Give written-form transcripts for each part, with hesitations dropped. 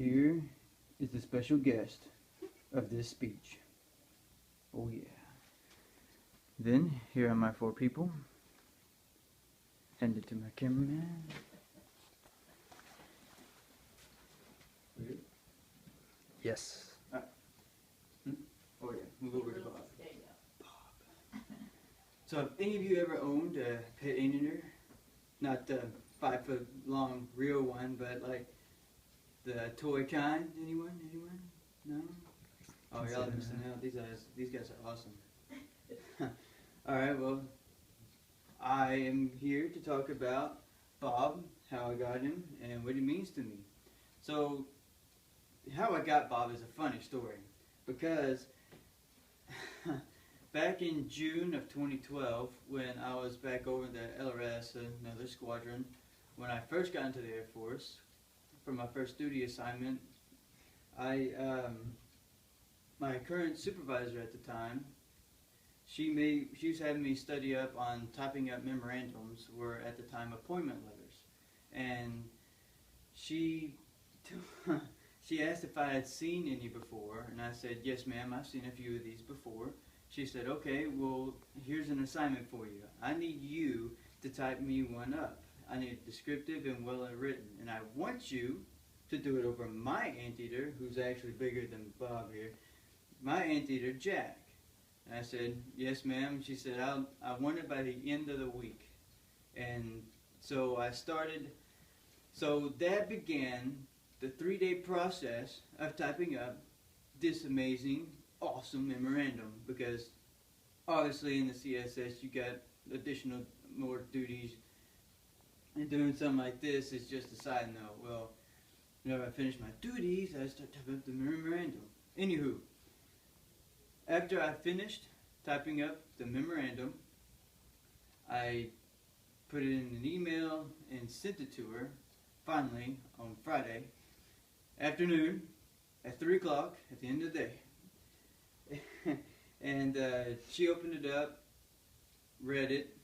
Here is the special guest of this speech. Oh yeah. Then, here are my four people. Hand it to my cameraman. Yes. Oh yeah, move over to Bob. Bob. So have any of you ever owned a pet anteater? Not the 5-foot long real one, but like the toy kind? Anyone? Anyone? No? Oh, y'all are missing out. These guys are awesome. Alright, well, I am here to talk about Bob, how I got him, and what he means to me. So, how I got Bob is a funny story, because back in June of 2012, when I was back over the LRS, another squadron, when I first got into the Air Force, for my first duty assignment, my current supervisor at the time, she was having me study up on typing up memorandums, were at the time appointment letters, and she asked if I had seen any before, and I said, yes ma'am, I've seen a few of these before. She said, okay, well, here's an assignment for you. I need you to type me one up. I need it descriptive and well written, and I want you to do it over my anteater, who's actually bigger than Bob here, my anteater, Jack. And I said, yes ma'am. She said, I want it by the end of the week. And so I started, so that began the 3-day process of typing up this amazing, awesome memorandum, because obviously in the CSS you got additional more duties, and doing something like this is just a side note. Well, whenever I finish my duties, I start typing up the memorandum. Anywho, after I finished typing up the memorandum, I put it in an email and sent it to her, finally, on Friday afternoon at 3 o'clock at the end of the day. And she opened it up, read it,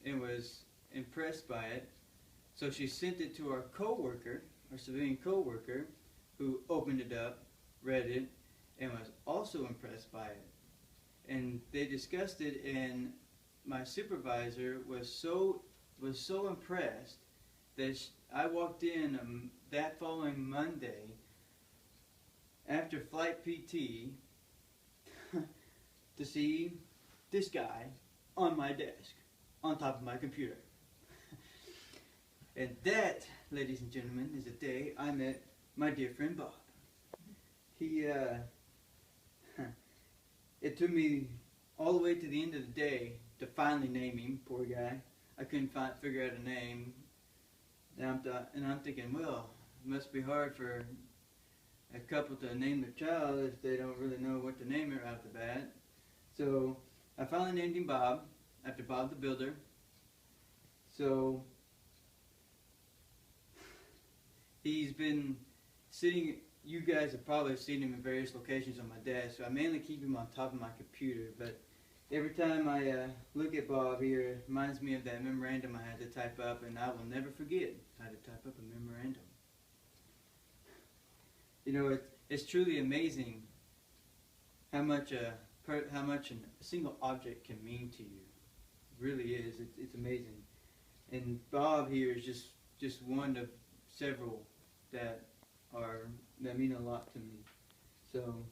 and was impressed by it. So she sent it to our co-worker, our civilian co-worker, who opened it up, read it, and was also impressed by it. And they discussed it, and my supervisor was so impressed that I walked in that following Monday after flight PT to see this guy on my desk, on top of my computer. And that, ladies and gentlemen, is the day I met my dear friend Bob. He, it took me all the way to the end of the day to finally name him, poor guy. I couldn't figure out a name. And I'm thinking, well, it must be hard for a couple to name their child if they don't really know what to name her out the bat. So I finally named him Bob, after Bob the Builder. So he's been sitting, you guys have probably seen him in various locations on my desk, so I mainly keep him on top of my computer, but every time I look at Bob here, it reminds me of that memorandum I had to type up, and I will never forget how to type up a memorandum. You know, it's truly amazing how much a single object can mean to you. It really is. It's amazing. And Bob here is just one of several that mean a lot to me. So